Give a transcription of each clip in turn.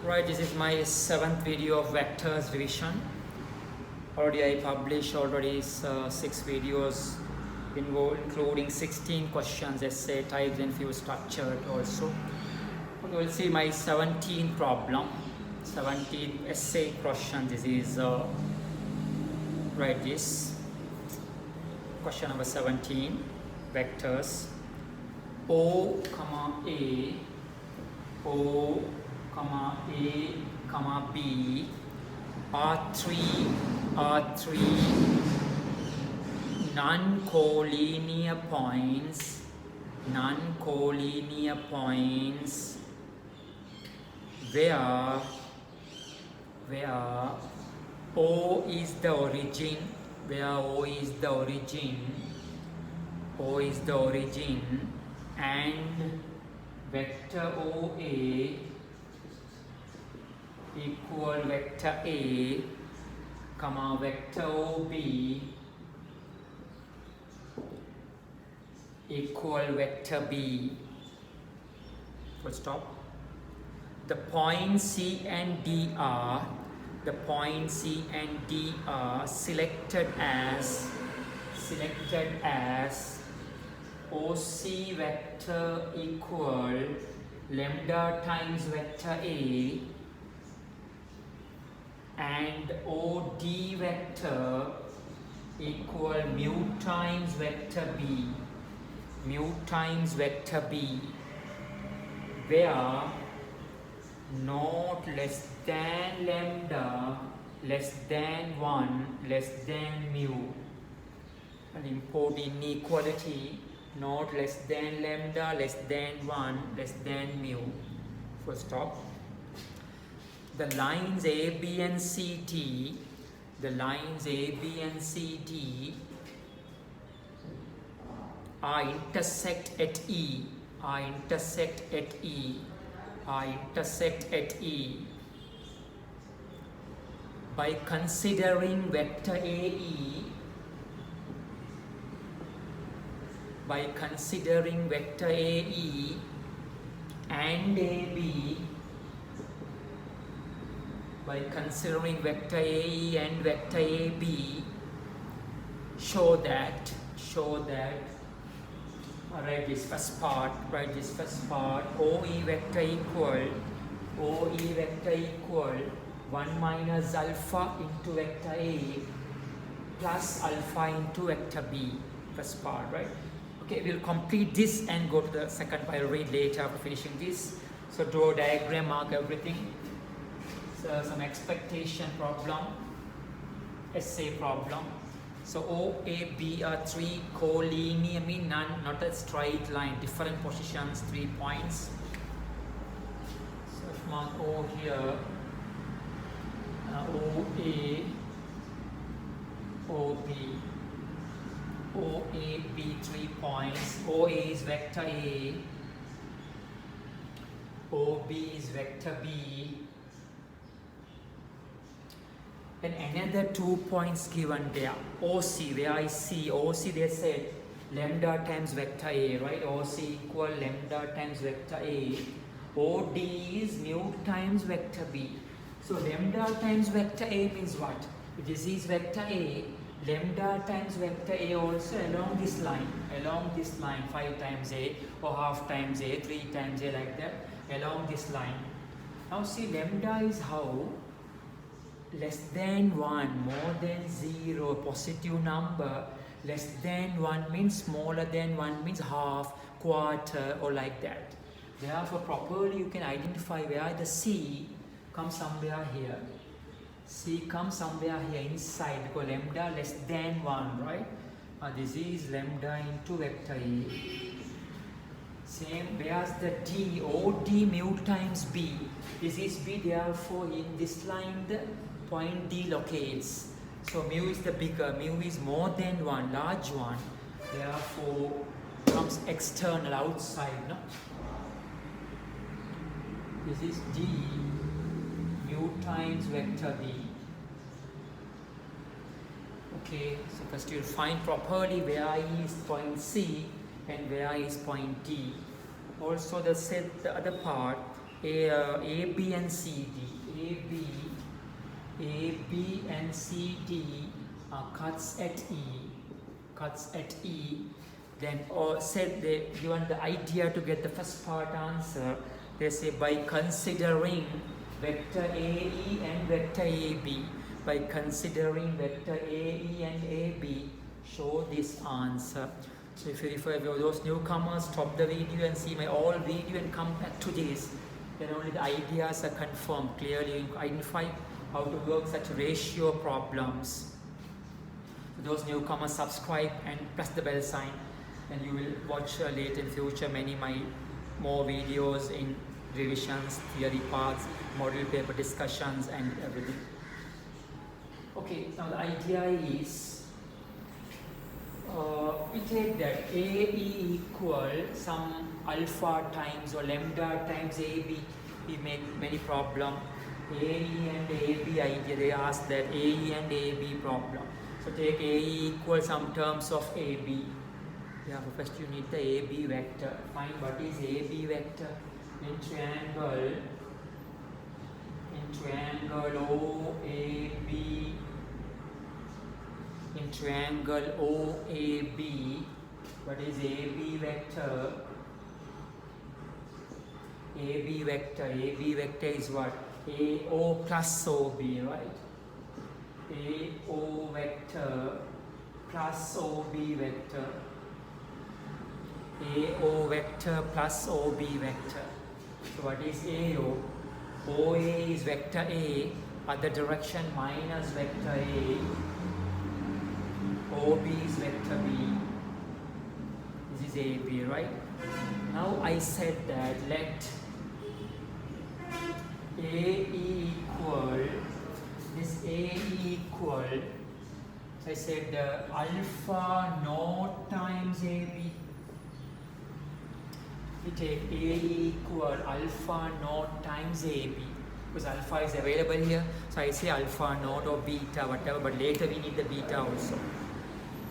Right, this is my 7th video of vectors revision. Already I published 6 videos including 16 questions, essay types and few structured also. Okay, we'll see my 17th problem, 17 essay question. This is this question number 17, vectors O, A, O, A, B are three non-collinear points where O is the origin, and vector OA equal vector A, vector OB equal vector B. Full stop. The points C and D are selected as OC vector equal lambda times vector A and OD vector equal mu times vector B, where not less than lambda less than 1 less than mu. An important inequality, not less than lambda less than 1 less than mu. Full stop. The lines AB and CT are intersect at E, by considering vector AE and AB, vector AB, show that write this first part, OE vector equal 1 minus alpha into vector A plus alpha into vector B. First part, right? Okay, we'll complete this and go to the second part. I'll read later after finishing this. So draw diagram, mark everything. So some expectation problem, essay problem. So O, A, B are three collinear, mean not a straight line, different positions, 3 points. So if mark O here, O, A, O, B. O, A, B, 3 points. O, A is vector A. O, B is vector B. And another 2 points given there. OC, where I see OC, they said lambda times vector A, right? OC equal lambda times vector A. OD is mu times vector B. So lambda times vector A means what? This is vector A. Lambda times vector A also along this line, 5 times A or half times A, 3 times A, like that, along this line. Now see, lambda is how? Less than 1, more than 0, positive number. Less than 1 means smaller than 1 means half, quarter, or like that. Therefore, properly you can identify where the C comes somewhere here. C comes somewhere here inside, because lambda less than 1, right? This is lambda into vector A. Same, where's the D? OD mu times B. This is B, therefore in this line the point D locates. So mu is the bigger, mu is more than 1, large one. Therefore comes external, outside, no? This is D mu times vector B. Okay, so first you'll find properly where is point C and where is point D. Also the other part, A, B and C, D. A, B and C, D are cuts at E. Then said they given the idea to get the first part answer. They say by considering vector AE and vector AB. By considering vector AE and AB, show this answer. So if you refer to those newcomers, stop the video and see my all video and come back to this. Then only the ideas are confirmed. Clearly you identify how to work such ratio problems. So those newcomers, subscribe and press the bell sign, and you will watch later in future many more videos in revisions, theory parts, model paper discussions and everything. Okay, now the idea is we take that AE equal some alpha times or lambda times AB. We make many problem. AE and AB idea, they ask that AE and AB problem. So take AE equal some terms of AB. Yeah, first you need the AB vector. Find what is AB vector in triangle OAB. In triangle OAB, what is AB vector? AB vector is what? AO plus OB, right? AO vector plus OB vector. AO vector plus OB vector. So what is AO? OA is vector A, other direction minus vector A. OB is vector B. This is AB, right? Now I said that let AE equal, this AE equal, so I said alpha naught times AB. We take AE equal alpha naught times AB, because alpha is available here, so I say alpha naught or beta, whatever, but later we need the beta also.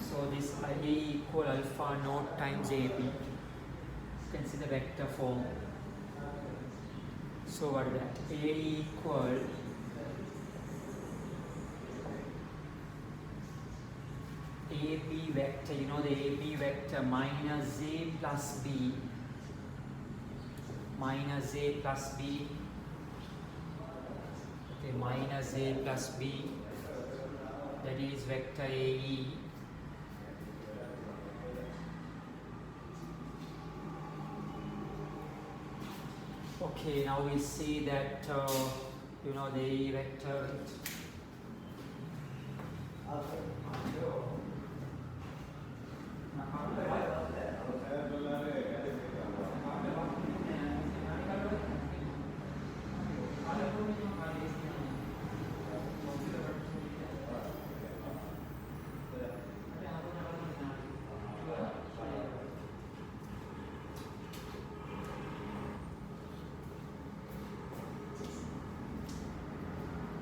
So this A equal alpha naught times AB. You can see the vector form. So what is that? A equal AB vector, you know the AB vector minus A plus B. Minus A plus B. Okay, minus A plus B. That is vector AE. Okay, now we see that you know the vector.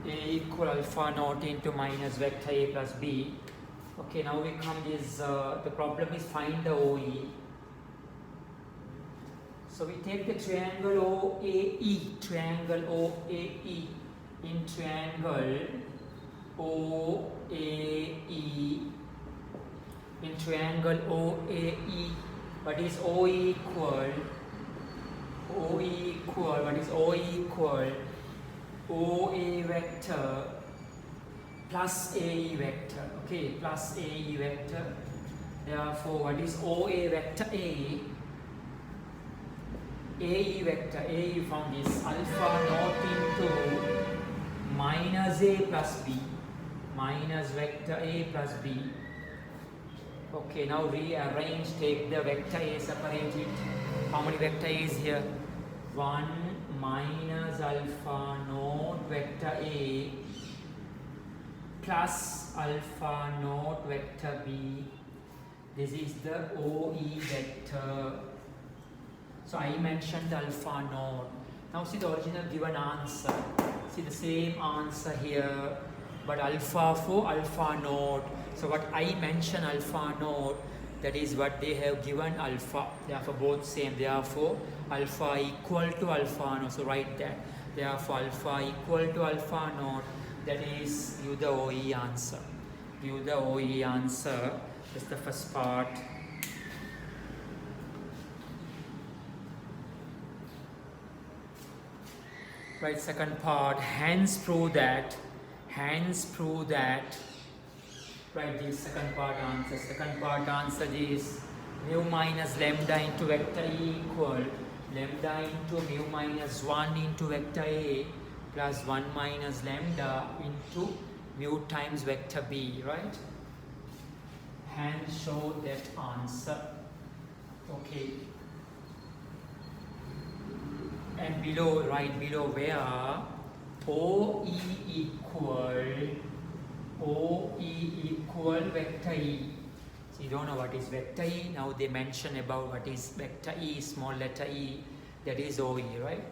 A equal alpha naught into minus vector A plus B. Okay, now we come this, the problem is find the OE. So we take the triangle OAE, triangle OAE, in triangle OAE, in triangle OAE, what is OE equal? OE equal, what is OE equal? OA vector plus AE vector, okay, plus AE vector. Therefore, what is OA vector A? AE vector, AE from this alpha naught into minus A plus B, minus vector A plus B. Okay, now rearrange, take the vector A, separate it. How many vector A is here? 1 minus alpha naught vector A plus alpha naught vector B. This is the OE vector. So I mentioned alpha naught. Now see the original given answer. See the same answer here, but alpha for alpha naught. So what I mention alpha naught, That is what they have given alpha. Therefore both same. Therefore alpha equal to alpha naught. So write that. Therefore alpha equal to alpha naught. That is give the OE answer. Give the OE answer. That's the first part. Right, second part. Hence prove that. Right, the second part answer. Second part answer is mu minus lambda into vector E equal lambda into mu minus 1 into vector A plus 1 minus lambda into mu times vector B, right? Hence show that answer. Okay. And below, right below where OE equal vector E. So you don't know what is vector E. Now they mention about what is vector E, small letter E. That is OE, right?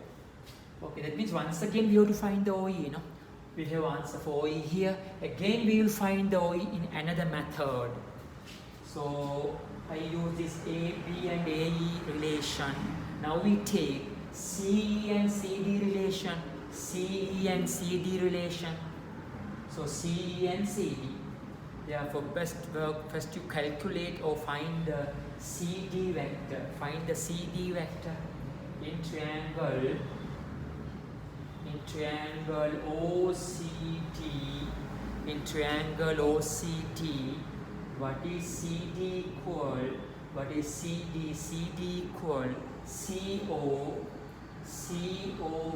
Okay, that means once again we have to find the OE, you know. We have answer for OE here. Again we will find the OE in another method. So I use this AB and AE relation. Now we take CE and CD relation. CE and CD relation. So CE and CD. Therefore best work first you calculate or find the CD vector. Find the CD vector in triangle OCT. In triangle OCT, what is CD equal? What is CD? CD equal CO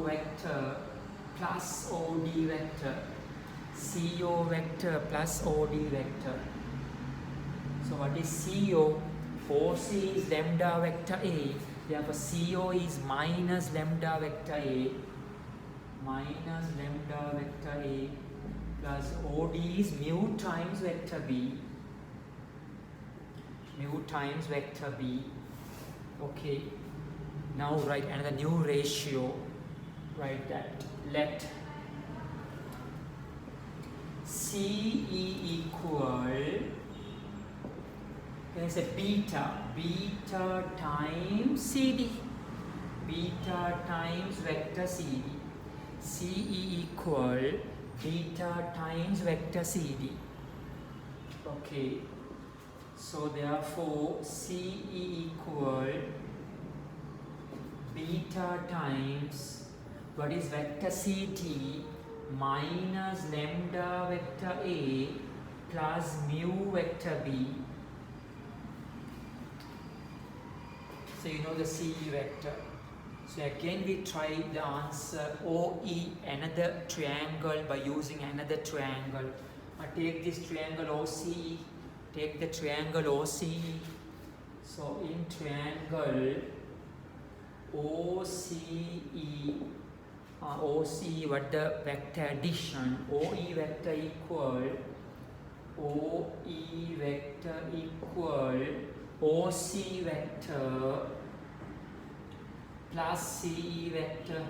vector plus OD vector. CO vector plus OD vector. So what is CO? OC is lambda vector A. Therefore CO is minus lambda vector A. Minus lambda vector A plus OD is mu times vector B. Mu times vector B. Okay. Now write another new ratio. Write that. Let CE equal, can I say beta times CD, beta times vector CD. CE equal beta times vector CD. Okay, so therefore CE equal beta times what is vector CD minus lambda vector A plus mu vector B. So you know the CE vector. So again we try the answer OE, another triangle, by using another triangle. Take this triangle OCE, take the triangle OCE. So in triangle OCE, OCE, what the vector addition, OE vector equal OC vector plus CE vector,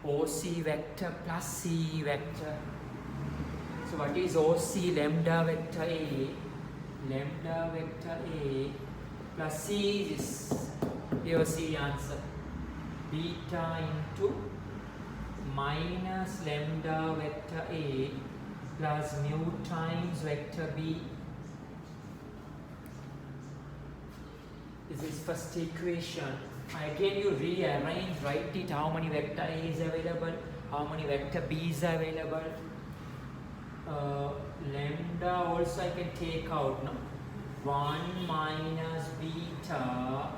OC vector plus CE vector. So what is OC? Lambda vector A, lambda vector A plus C is, here C answer, beta into minus lambda vector A plus mu times vector B. This is first equation. Again you rearrange, write it, how many vector A is available, how many vector B is available. Lambda also I can take out, no? 1 minus beta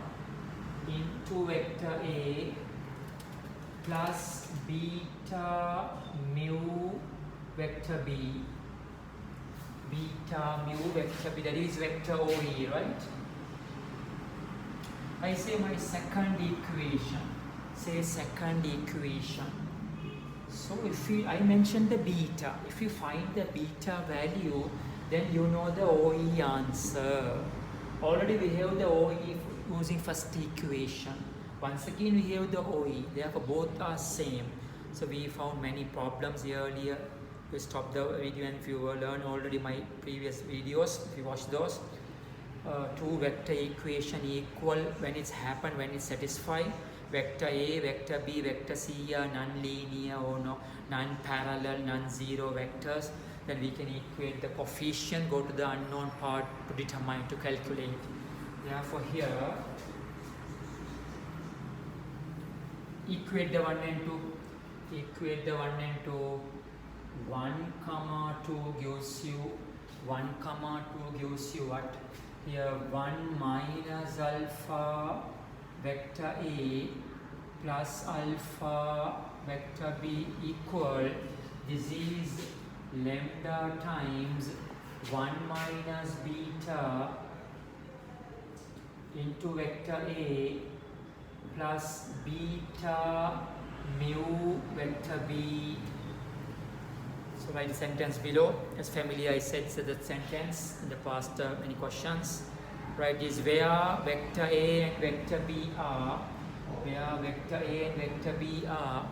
into vector A plus beta mu vector B. Beta mu vector B, that is vector OE, right? I say my second equation. Say second equation. So if I mentioned the beta, if you find the beta value, then you know the OE answer. Already we have the OE using first equation. Once again we have the OE, therefore both are same. So we found many problems earlier. You stop the video and if you learn already my previous videos, if you watch those. two vector equation equal when it's happened, when it's satisfied. Vector A, vector B, vector C are non-linear or no, non-parallel, non-zero vectors. Then we can equate the coefficient, go to the unknown part to determine, to calculate. Therefore here, equate the 1 and 2. Equate the 1 and 2. 1 comma 2 gives you 1 comma 2 gives you what? Here 1 minus alpha vector A plus alpha vector B equal, this is lambda times 1 minus beta into vector A plus beta mu vector B. So write the sentence below. As familiar I said that sentence in the past many questions. Write is where vector A and vector B are, where vector A and vector B are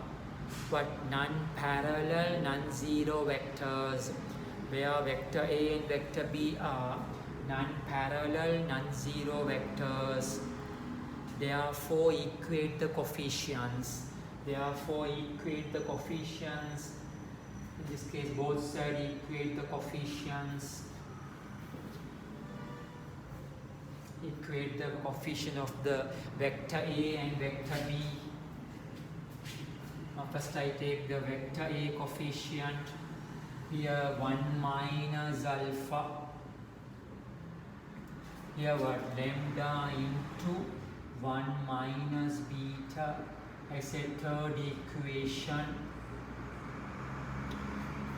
what? Non-parallel, non-zero vectors. Where vector A and vector B are non-parallel, non-zero vectors. Therefore equate the coefficients. Therefore equate the coefficients. In this case both sides equate the coefficients. Equate the coefficient of the vector A and vector B. Now first I take the vector A coefficient. Here 1 minus alpha. Here what? Lambda into 1 minus beta. I said third equation.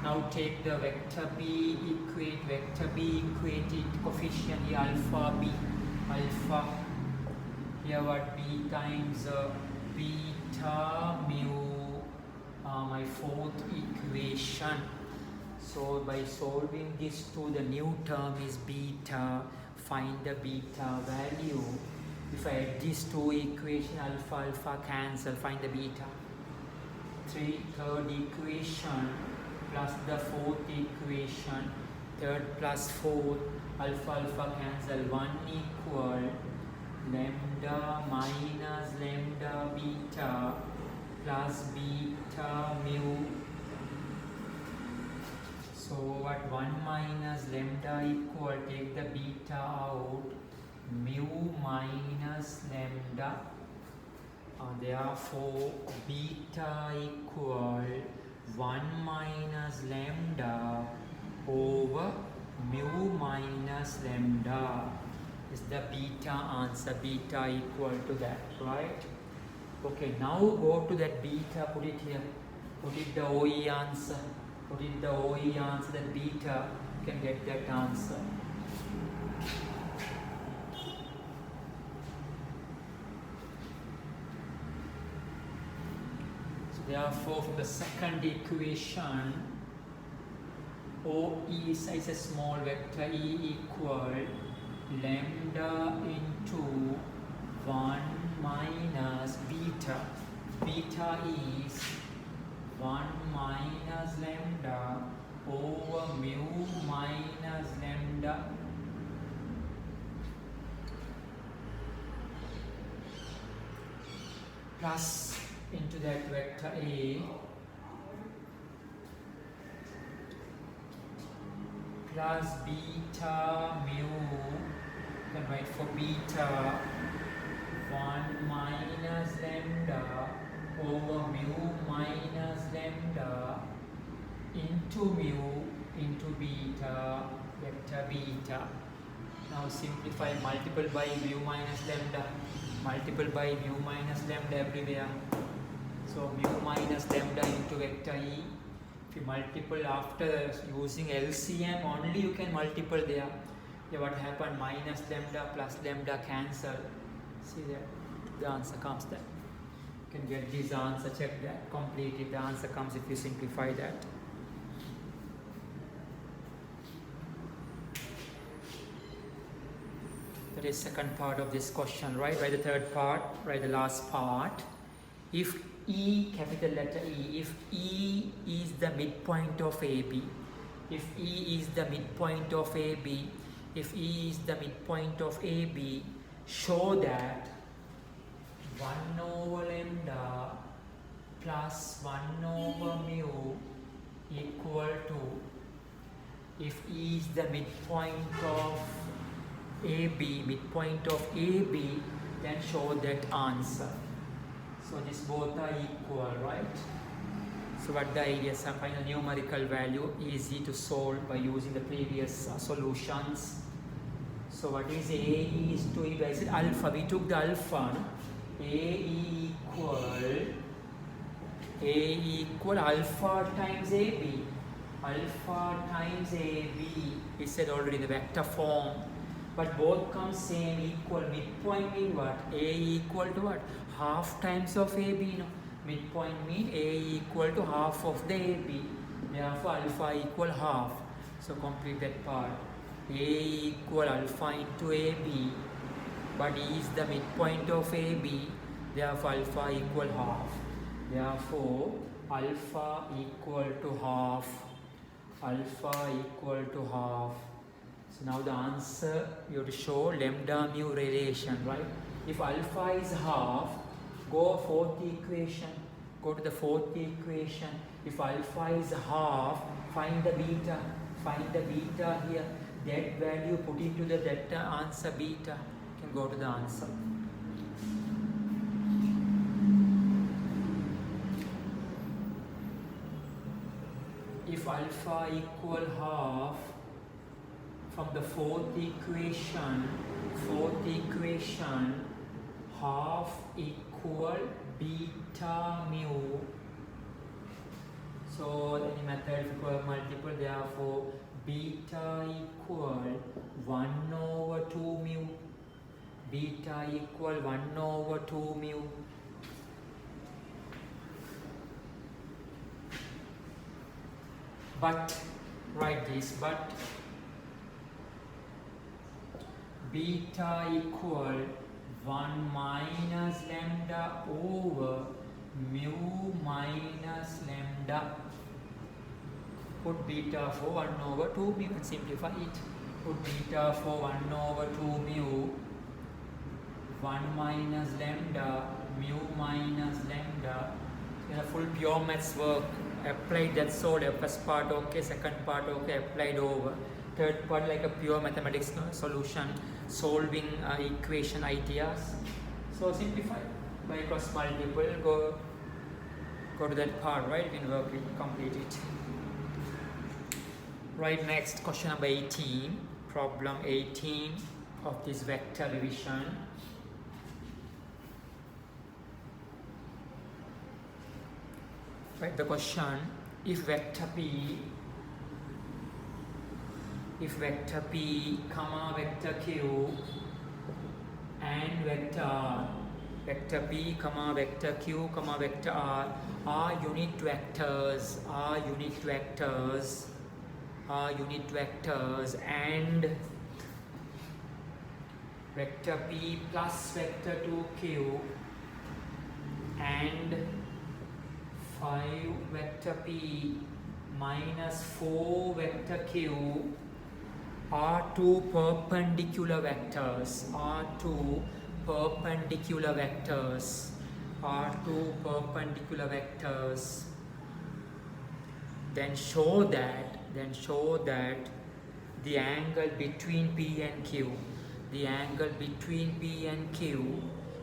Now take the vector B, equate vector B, equate it coefficient here alpha B, alpha. Here what? B times beta mu, my fourth equation. So by solving this to the new term is beta, find the beta value. If I add these two equations, alpha, alpha cancel, find the beta. Third equation plus the fourth equation, third plus fourth, alpha, alpha cancel, 1 equal lambda minus lambda beta plus beta mu. So what? 1 minus lambda equal, take the beta out, mu minus lambda. Therefore beta equal 1 minus lambda over mu minus lambda is the beta answer. Beta equal to that, right? Okay, now go to that beta, put it here, put it the OE answer, put it the OE answer, that beta, you can get that answer. Therefore, for the second equation, OE is a small vector, E equal lambda into 1 minus beta. Beta is 1 minus lambda over mu minus lambda. Plus into that vector A plus beta mu, then write for beta 1 minus lambda over mu minus lambda into mu into beta, vector beta. Now simplify, multiple by mu minus lambda, multiple by mu minus lambda everywhere. So mu minus lambda into vector E. If you multiple after using LCM only, you can multiple there. Yeah, what happened? Minus lambda plus lambda cancel. See that the answer comes there. You can get this answer, check that, complete it. The answer comes if you simplify that. That is second part of this question, right? Write the third part, write the last part. If E, capital letter E, if E is the midpoint of AB, if E is the midpoint of AB, if E is the midpoint of AB, show that 1 over lambda plus 1 over mu equal to, if E is the midpoint of AB, then show that answer. So these both are equal, right? So what the idea? Some final numerical value, easy to solve by using the previous solutions. So what is AE is to E? I said alpha, we took the alpha, no? AE equal alpha times AB. Alpha times AB, we said already the vector form. But both come same, equal. Midpoint mean what? A equal to what? Half times of AB, no? Midpoint mean A equal to half of the AB. Therefore alpha equal half. So complete that part. A equal alpha into AB. But E is the midpoint of AB. Therefore alpha equal half. Therefore alpha equal to half. Alpha equal to half. So now the answer, you have to show lambda mu relation, right? If alpha is half, go fourth equation. Go to the fourth equation. If alpha is half, find the beta. Find the beta here. That value put into that answer beta. You can go to the answer. If alpha equal half, from the fourth equation, half equal beta mu. So any method equal multiple, therefore beta equal 1 over 2 mu. Beta equal 1 over 2 mu. But write this, but beta equal 1 minus lambda over mu minus lambda. Put beta for 1 over 2 mu and simplify it. Put beta for 1 over 2 mu, 1 minus lambda, mu minus lambda. So the full pure maths work. Applied, that's all. First part okay, second part okay, applied over. Third part like a pure mathematics solution, solving equation ideas. So simplify by cross multiple, go to that part, right? You can work it, complete it. Right, next question number 18, problem 18 of this vector revision. Right, the question, if vector P, comma vector Q and vector P, comma vector Q, comma vector R are unit vectors, and vector P plus vector 2Q and 5 vector P minus 4 vector Q are two perpendicular vectors, then show that the angle between P and Q,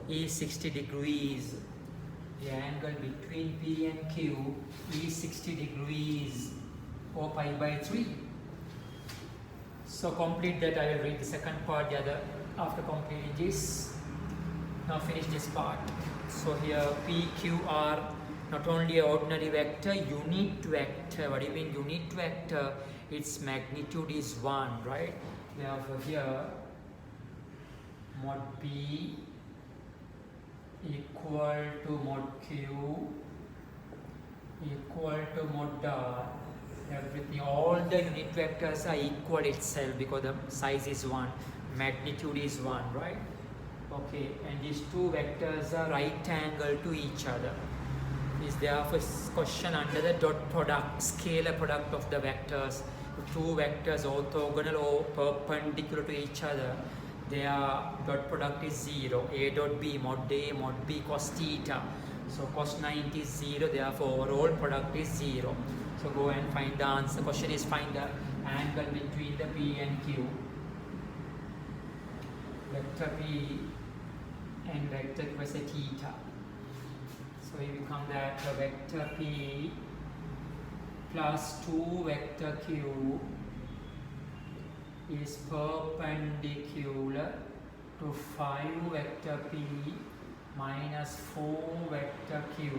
is 60 degrees. The angle between P and Q is 60 degrees or pi by 3. So complete that. I will read the second part after completing this. Now finish this part. So here P, Q are not only an ordinary vector, unit vector. What do you mean unit vector? Its magnitude is 1, right? Therefore here mod P equal to mod Q equal to mod R. Everything, all the unit vectors are equal itself because the size is 1, magnitude is 1, right? Okay, and these two vectors are right angle to each other. Is therefore question under the dot product, scalar product of the vectors two vectors orthogonal or perpendicular to each other, their dot product is 0. A dot B mod A mod B cos theta. So cos 90 is 0, therefore overall product is 0. So go and find the answer. Question is find the angle between the P and Q. Vector P and vector Q is a theta. So here become that vector P plus 2 vector Q is perpendicular to 5 vector P minus 4 vector Q.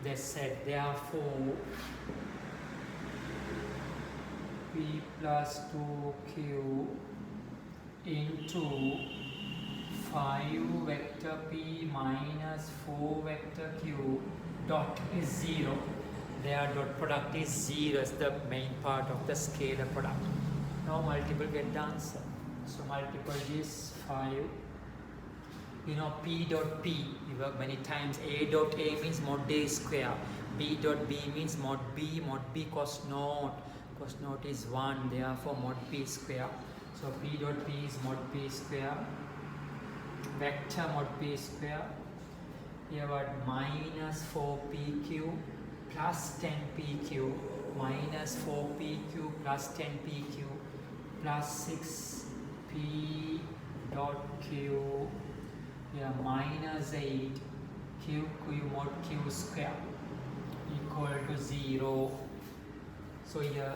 They said therefore P plus 2Q into 5 vector P minus 4 vector Q dot is 0. Their dot product is 0 as the main part of the scalar product. Now multiple get the answer. So multiple is 5. You know P dot P, we work many times. A dot A means mod A square. B dot B means mod B cos naught. Cos naught is 1, therefore mod P square. So P dot P is mod P square. Vector mod P square. Here what minus 4PQ plus 10PQ minus 4PQ plus 10PQ plus 6P dot Q. Here minus 8 Q mod Q square equal to 0. So here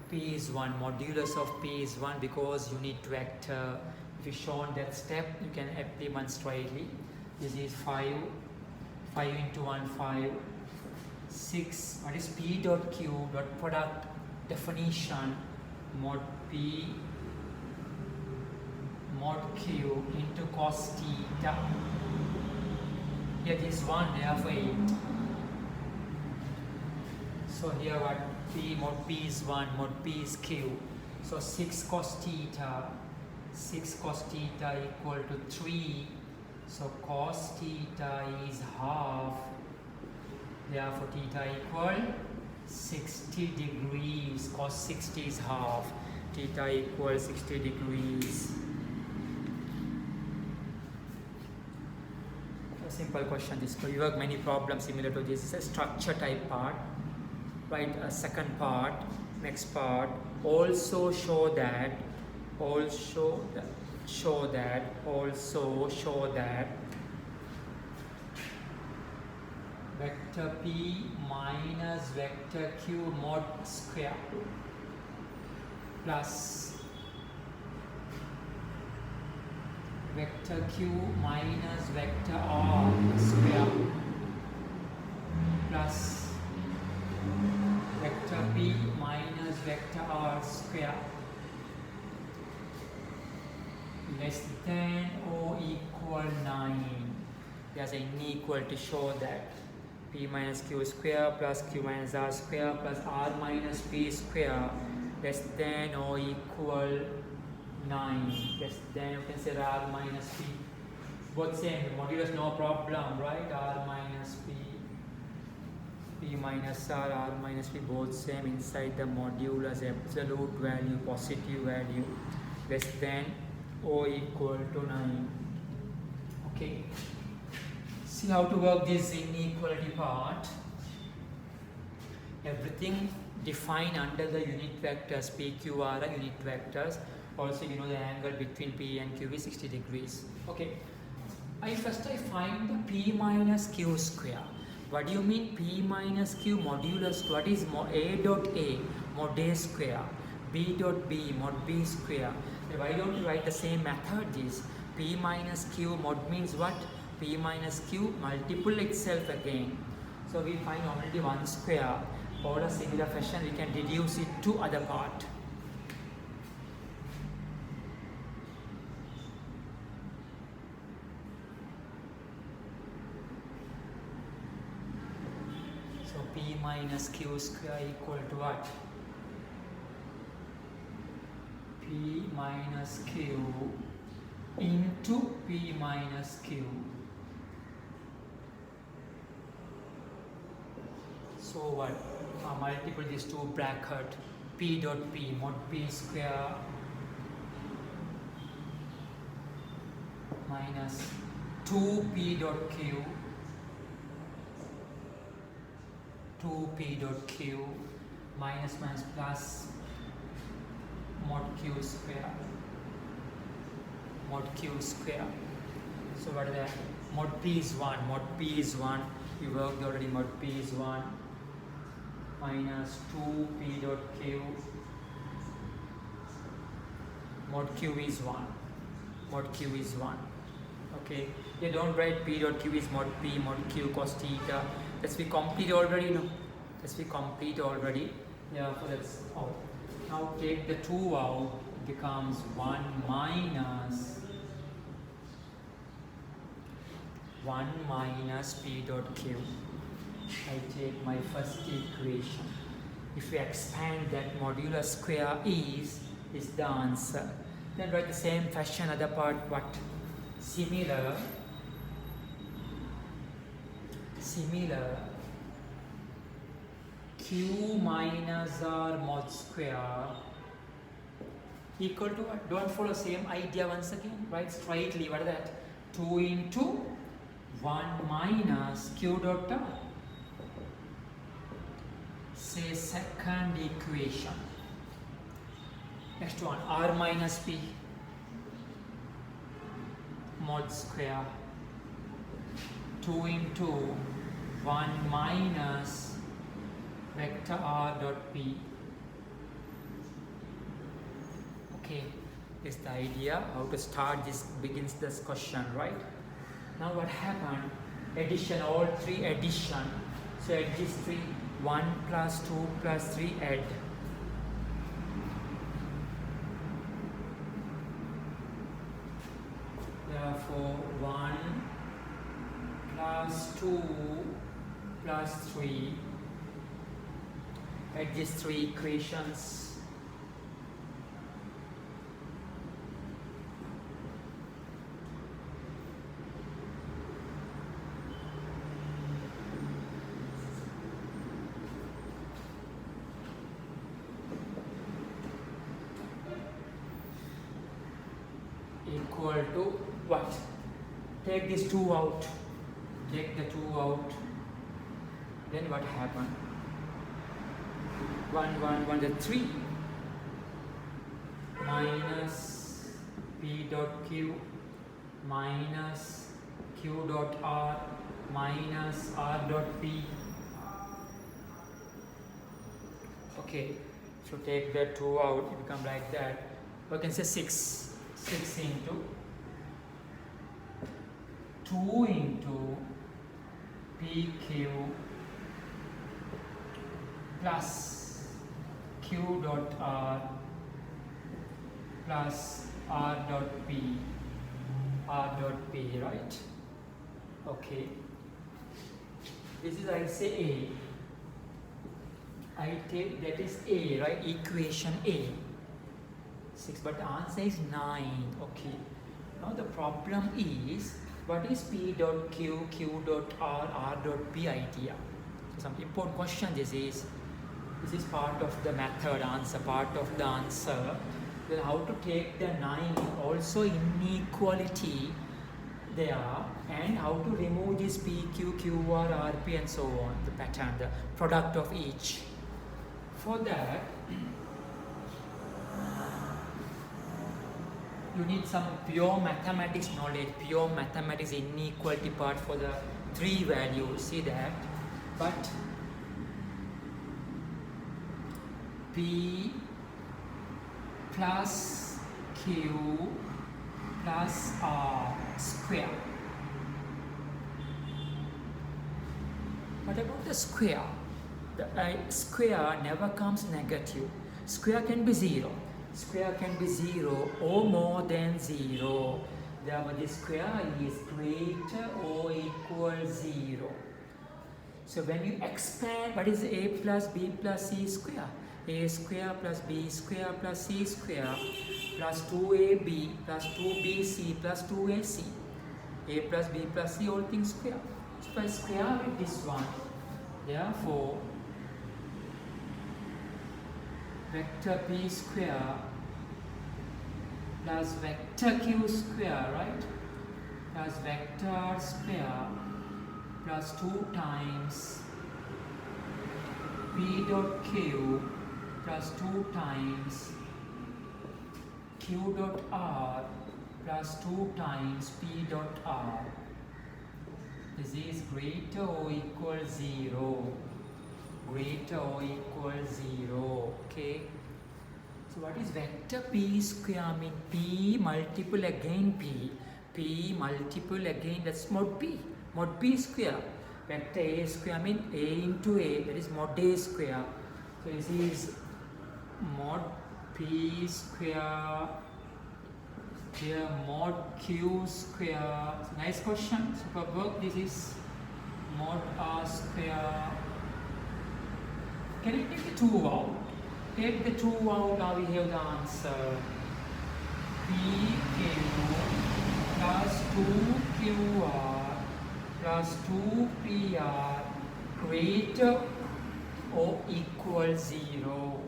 P is 1, modulus of P is 1 because unit vector. If you shown that step, you can demonstrably. This is 5 into 1, 5, 6. What is P dot Q dot product definition? Mod P mod Q into cos theta. Here this 1, therefore 8. So here what P mod P is 1, mod P is Q. So 6 cos theta equal to 3. So cos theta is half. Therefore theta equal 60 degrees. Cos 60 is half. Theta equals 60 degrees. A simple question. This we work many problems similar to this. It's a structure type part. Right, a second part, next part. Also show that vector P minus vector Q mod square plus vector Q minus vector R square plus vector P minus vector R square less than or equal 9. There's an inequality to show that P minus Q square plus Q minus R square plus R minus P square less than or equal 9. Less than, you can say R minus P. Both same, modulus no problem, right? R minus P. P minus R, R minus P, both same inside the modulus, absolute value, positive value, less than or equal to 9. Okay. See how to work this inequality part. Everything defined under the unit vectors. PQ are unit vectors. Also, you know the angle between P and Q is 60 degrees. Okay. First I find the P minus Q square. What do you mean P minus Q modulus? What is A dot A mod A square, B dot B mod B square? Why don't you write the same method? This P minus Q mod means what? P minus Q multiple itself again. So we find only one square. For a similar fashion we can reduce it to other part. So P minus Q square equal to what? P minus Q into P minus Q. So what? Multiple these two bracket. P dot P, mod P square minus 2P dot Q, 2P dot Q minus plus mod Q square, mod Q square. So what is that? Mod P is 1, mod P is 1, we worked already, mod P is 1 minus 2P dot Q, mod Q is 1, mod Q is 1. Okay, you don't write P dot Q is mod P, mod Q cos theta. That's we complete already, no? That's we complete already. Yeah, so that's out. Now take the 2 out, it becomes 1 minus P dot Q. I take my first equation. If we expand that, modular square is the answer. Then write the same fashion, other part, what? Similar, Q minus R mod square equal to what? Don't follow same idea once again, right? Straightly, what is that? 2 into 1 minus Q dot R. Say second equation. Next one, R minus P mod square 2 into 1 minus vector R dot P. Okay, this is the idea how to start this, begins this question, right? Now what happened? Addition, all three addition. So add these three, 1 plus 2 plus 3 add. Therefore 1 plus 2 plus 3, add these three equations. Equal to what? Take this 2 out. Take the 2 out. Then what happened? 1, the 3 minus P dot Q minus Q dot R minus R dot P. Okay, so take that 2 out, it becomes like that. We can say 6 into 2 into PQ plus Q dot R plus R dot P, right? Okay, this is, I say A. I take, that is A, right? Equation A. 6, but the answer is 9. Okay, now the problem is, what is P dot Q, Q dot R, R dot P idea? So some important question this is part of the method answer, part of the answer. Then how to take the 9 also inequality there, and how to remove this P, Q, Q, R, R, P and so on, the pattern, the product of each. For that, you need some pure mathematics knowledge, pure mathematics inequality part for the 3 values, see that. But P plus Q plus R square. What about the square? The square never comes negative. Square can be 0. Square can be 0 or more than 0. Therefore, the square is greater or equal 0. So when you expand, what is A plus B plus C square? A square plus B square plus C square plus 2AB plus 2BC plus 2AC. A plus B plus C, all things square. So I square with this one. Therefore, vector p square plus vector q square, right? Plus vector square plus 2 times p dot q plus 2 times q dot r plus 2 times p dot r. This is greater or equal 0. Greater or equal 0. Okay. So what is vector p square mean? P multiple again p. P multiple again, that's mod p. Mod p square. Vector a square mean a into a, that is mod a square. So this is mod p square. Here mod q square. Nice question. Super work. This is mod r square. Can you take the 2 out? Take the 2 out, now we have the answer. PQ plus 2QR plus 2PR greater or equal 0.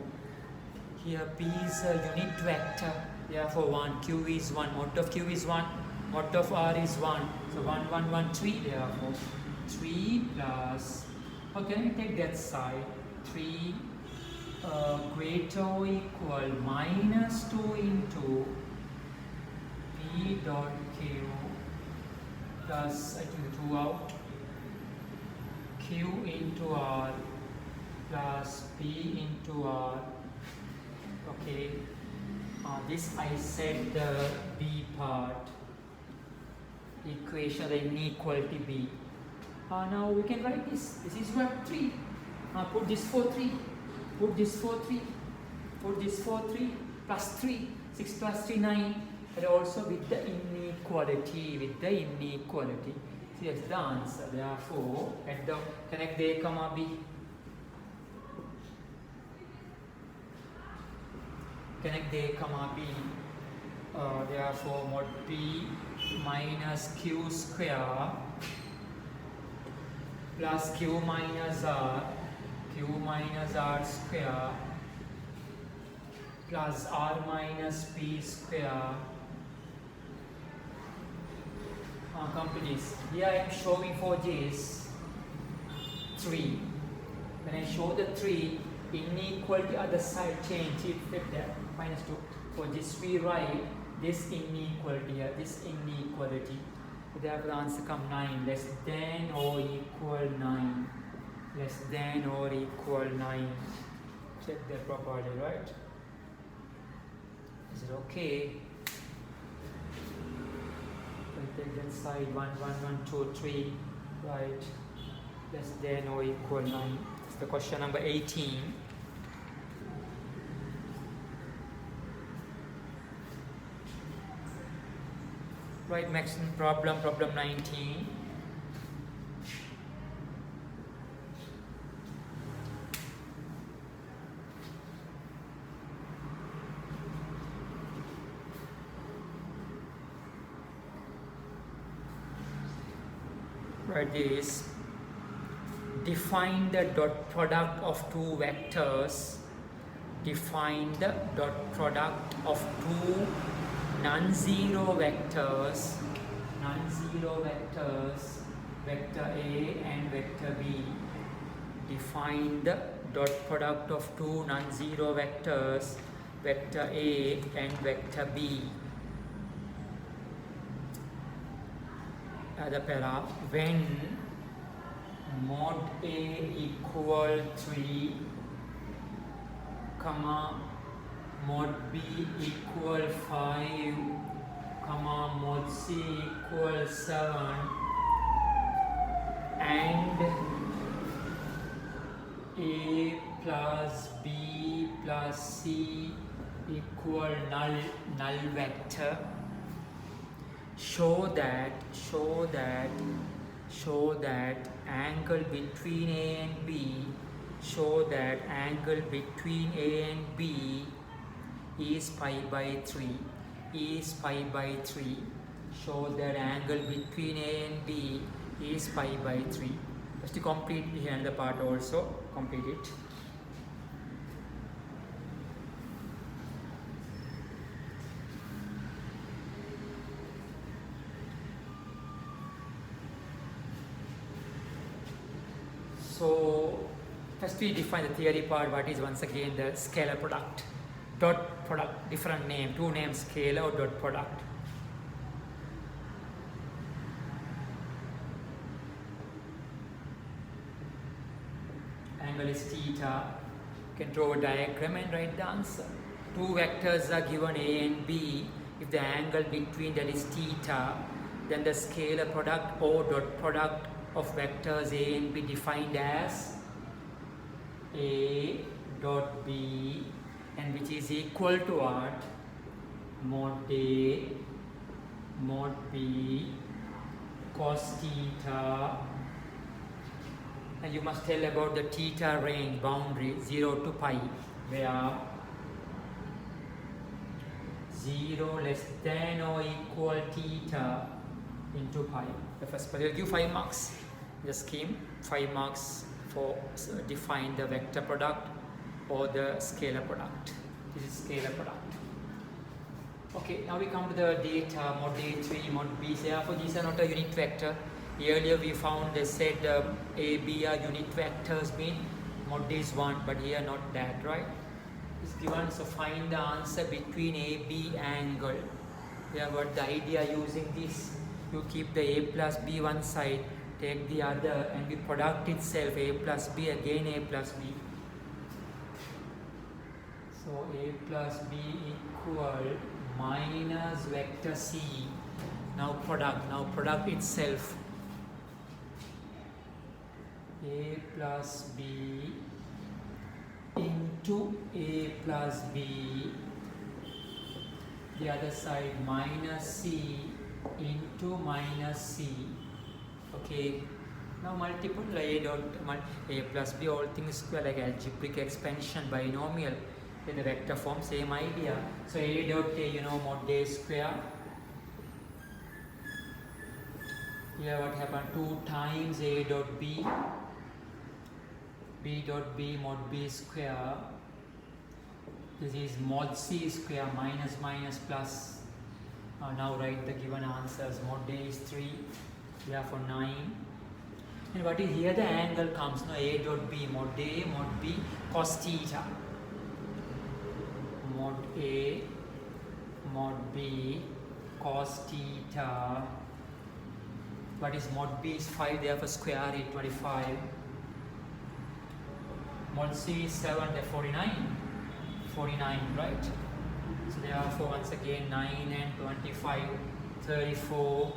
Here P is a unit vector, therefore 1, Q is 1, mod of Q is 1, mod of R is 1. So 1, 1, 1, 3, therefore 3 plus, okay, let me take that side, 3 greater or equal minus 2 into P dot Q plus, I take the 2 out, Q into R plus P into R. Okay, this I said the B part, equation, the inequality B. Now we can write this. This is what 3. Put this for 3. Put this for 3. Put this for 3 plus 3. 6 plus 3, 9. And also with the inequality. With the inequality. So that's the answer. Therefore, at the connect A comma B. Connect A comma B. Therefore, mod P minus Q square plus Q minus R square plus R minus P square. Come to this. Here I am showing for this 3. When I show the 3, inequality other side change, it flip that minus 2. For this we write this inequality here, this inequality. Therefore the answer come 9, less than or equal 9. Less than or equal 9. Check that properly, right? Is it okay? So take that side 1, 1, 1, 2, 3, right? Less than or equal 9. It's the question number 18. Right, next problem 19. Right, this define the dot product of two vectors. Define the dot product of two non-zero vectors, vector A and vector B. Define the dot product of two non-zero vectors, vector A and vector B. Other para, when mod A equal 3, comma mod B equal 5, comma mod C equal 7, and A plus B plus C equal null vector. Show that angle between A and B. Show that angle between A and B is pi by 3. Is pi by 3. Show that angle between A and B is pi by 3. Just to complete here the part also. Complete it. So first we define the theory part. What is once again the scalar product? Dot product, different name, two names, scalar or dot product. Angle is theta. You can draw a diagram and write the answer. Two vectors are given A and B. If the angle between that is theta, then the scalar product or dot product of vectors A and B defined as A dot B, and which is equal to what? Mod A mod B cos theta. And you must tell about the theta range boundary 0 to pi, where 0 less than or equal theta into pi. The first part will give 5 marks. The scheme 5 marks for define the vector product or the scalar product. This is scalar product. Okay, now we come to the data mod A3, mod B. Therefore, these are not a unit vector. Earlier we found they said A, B are unit vectors, mean mod is 1, but here not that, right? It's given, so find the answer between A, B angle. Yeah, what the idea using this, you keep the A plus B one side, take the other, and the product itself A plus B, again A plus B. So A plus B equal minus vector C. Now product itself. A plus B into A plus B, the other side minus C into minus C. Okay, now multiple A dot A plus B, all things square, like algebraic expansion, binomial in the vector form, same idea. So A dot A, you know, mod A square. Here what happened? 2 times A dot B, B dot B mod B square. This is mod C square, minus minus plus. Now write the given answers. Mod A is 3, therefore 9. And what is here? The angle comes. Now A dot B, mod A mod B cos theta. Mod A mod B cos theta. What is mod B is 5, therefore square root 25. Mod C is 7, therefore 49, right? So therefore once again 9 and 25, 34.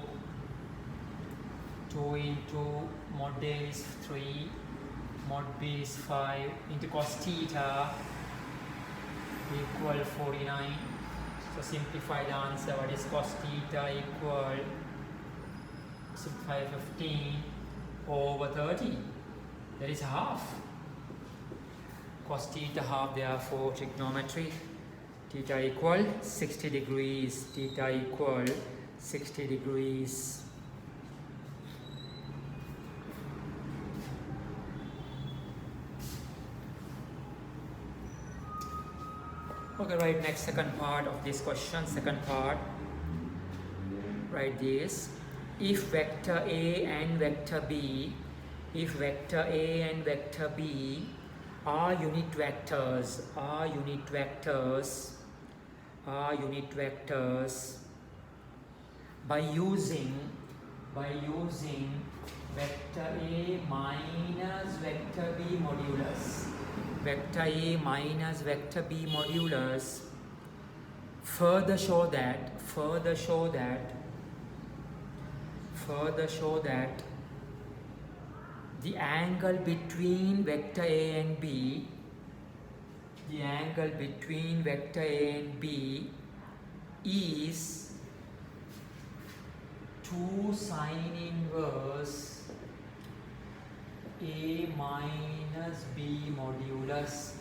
2 into mod A is 3, mod B is 5, into cos theta equal 49. So simplify the answer. What is cos theta equal? Simplify 15 over 30. That is half. Cos theta half, therefore trigonometry. Theta equal 60 degrees. Theta equal 60 degrees. Okay, right, next second part of this question. Second part, write this. If vector A and vector B, if vector A and vector B are unit vectors, by using vector A minus vector B modulus, vector A minus vector B modulus, further show that the angle between vector A and B, is 2 sine inverse A minus B modulus.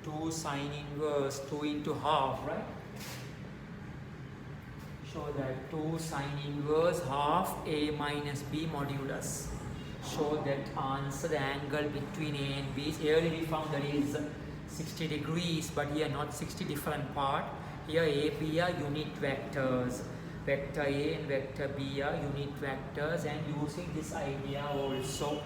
2 sine inverse, 2 into half, right? Show that 2 sine inverse half A minus B modulus. Show that answer the angle between A and B. Here we found that is 60 degrees, but here not 60, different part. Here A, B are unit vectors. Vector A and vector B are unit vectors, and using this idea also,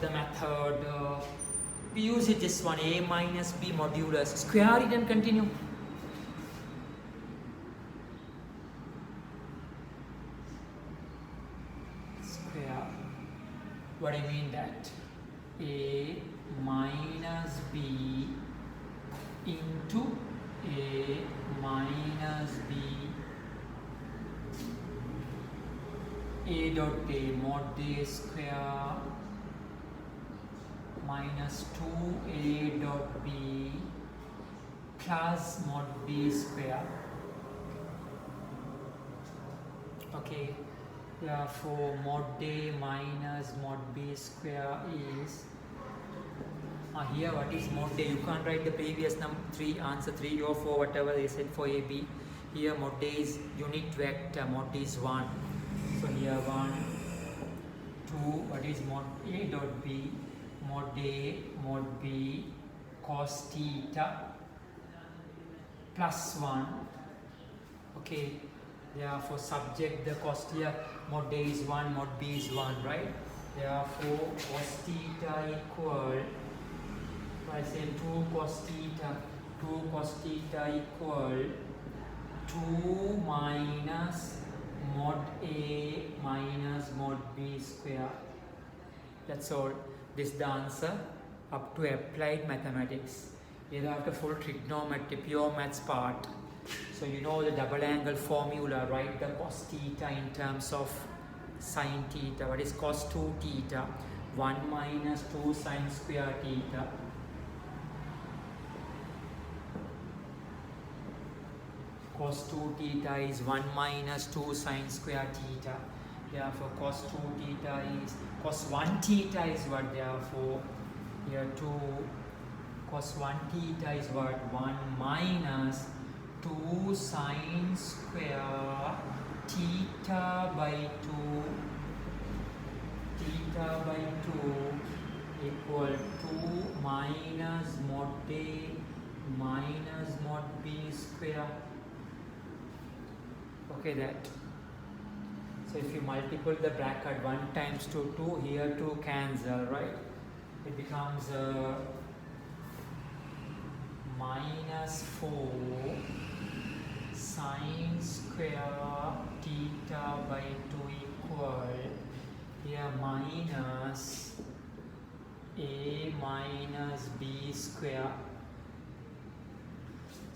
the method. We use it this one, a minus b modulus. Square it and continue. Square. What I mean that a minus b into a minus b, a dot a mod a square minus 2a dot b plus mod b square. Okay, therefore mod a minus mod b square is here what is mod a? You can't write the previous number 3, answer 3 or 4, whatever they said for AB. Here mod a is unit vector, mod is 1. So here 1, 2, what is mod a dot b? Mod a, mod b, cos theta plus 1. Okay, therefore subject the cos here, mod a is 1, mod b is 1, right? Therefore cos theta equal, I say 2 cos theta equal 2 minus mod a minus mod b square. That's all. This is the answer up to applied mathematics. Either after full trigonometry, pure maths part. So you know the double angle formula, write the cos theta in terms of sin theta. What is cos 2 theta? 1 minus 2 sin square theta. Cos 2 theta is 1 minus 2 sin square theta. Therefore cos 2 theta is, cos 1 theta is what? Therefore here 2, cos 1 theta is what? 1 minus 2 sin square theta by 2, theta by 2 equal 2 minus mod a minus mod b square. Okay, that. So if you multiply the bracket 1 times 2, 2, here 2 cancel, right? It becomes minus 4 sin square theta by 2 equal, here minus a minus b square.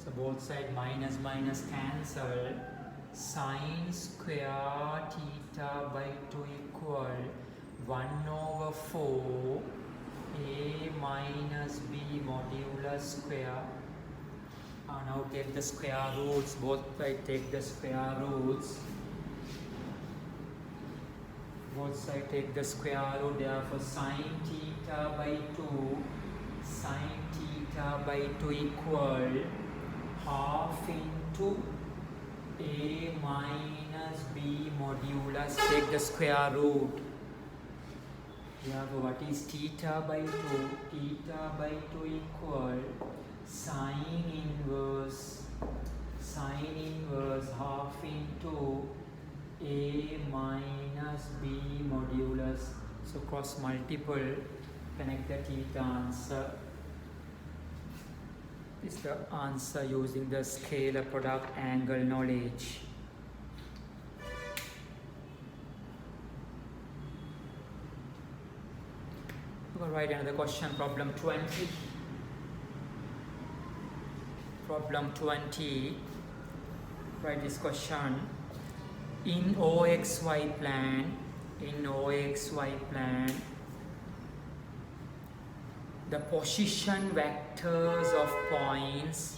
So both sides minus minus cancel. Sin square theta by 2 equal 1 over 4 a minus b modulus square. Now take the square roots, both sides take the square roots. Both sides take the square root, therefore sin theta by 2, sin theta by 2 equal half into a minus b modulus, take the square root. Therefore what is theta by 2? Theta by 2 equal sin inverse half into a minus b modulus. So cross multiple, connect the theta answer. Is the answer using the scalar product angle knowledge. We will write another question, problem 20. Problem 20. Write this question. In OXY plan, the position vectors of points,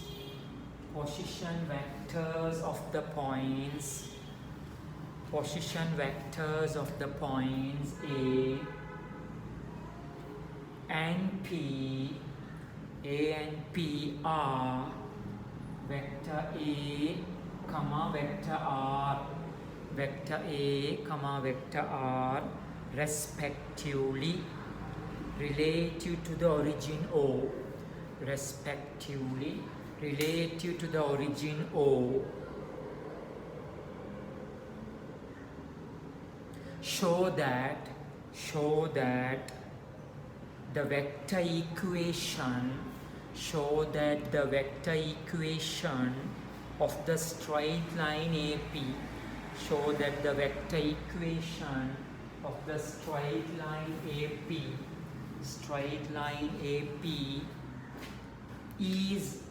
A and P are vector A, vector R respectively relative to the origin O, show that the vector equation, show that the vector equation of the straight line AP, show that the vector equation of the straight line AP is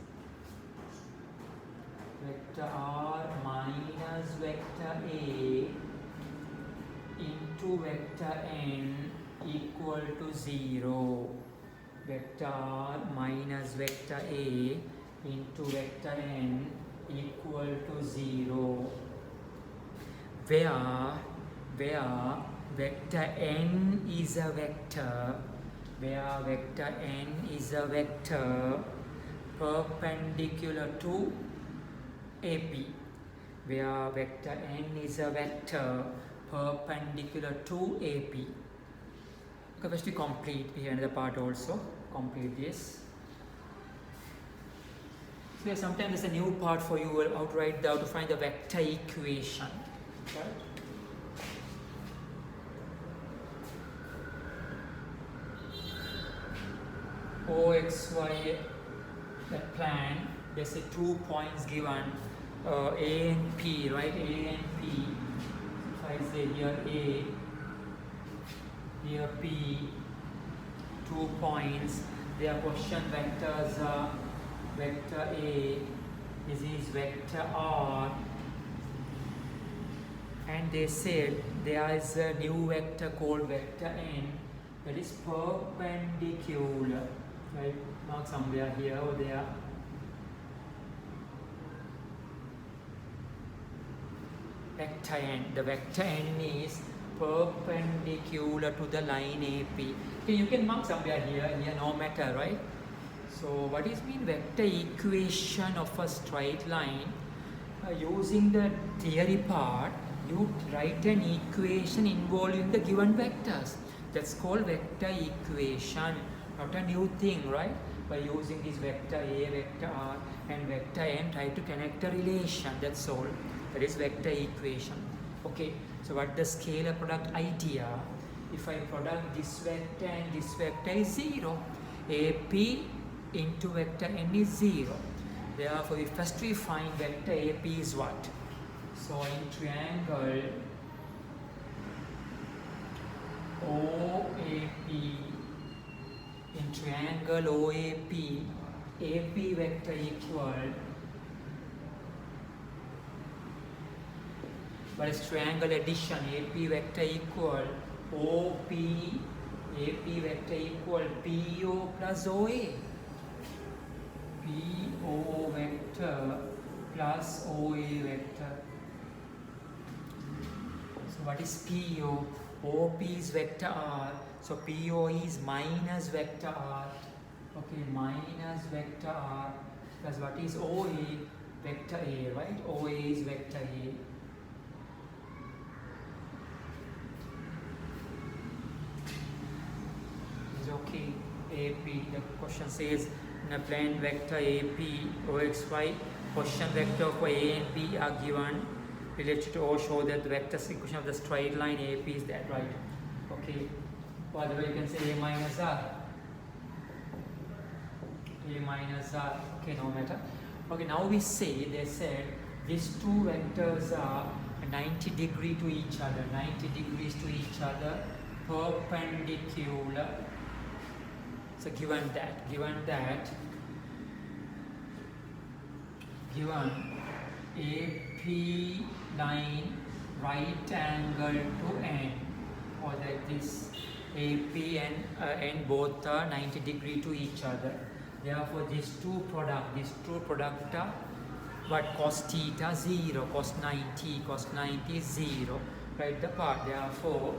vector R minus vector A into vector N equal to 0. Vector R minus vector A into vector N equal to 0. Where vector N is a vector, perpendicular to AP, where vector N is a vector perpendicular to AP. Okay, first we complete here another part also. Complete this. So sometimes there's a new part for you how to write how to find the vector equation. Right? OXY, that plan, there's a 2 points given, A and P, right? A and P. If I say here A, here P, 2 points. Their question vectors are vector A, this is vector R, and they said there is a new vector called vector N that is perpendicular, right? Mark somewhere here or there. Vector N, the vector N is perpendicular to the line AP. Okay, you can mark somewhere here, no matter, right? So what is mean vector equation of a straight line? Using the theory part, you write an equation involving the given vectors. That's called vector equation, not a new thing, right? By using this vector A, vector R and vector N, try to connect a relation, that's all. That is vector equation. Okay, so what the scalar product idea? If I product this vector and this vector is 0, AP into vector N is 0. Therefore, first we find vector AP is what? So in triangle OAP, AP vector equal, but it's triangle addition, AP vector equal OP, AP vector equal PO plus OA. PO vector plus OA vector. So what is PO? OP is vector R. So PO is minus vector R. Okay, minus vector R plus what is OA? Vector A, right? OA is vector A. Is okay. AP. The question says in a plane vector AP OXY, question vector for A and B are given. Related to O, show that the vector equation of the straight line AP is that, right? Okay. By the way, you can say A minus R. A minus R. Okay, no matter. Okay, now we say, they said these two vectors are 90 degrees to each other. 90 degrees to each other, perpendicular. So given AP line right angle to N, or that this AP and N both are 90 degrees to each other. Therefore, these two product are what? Cos theta 0, cos 90 is 0. Write the part. Therefore,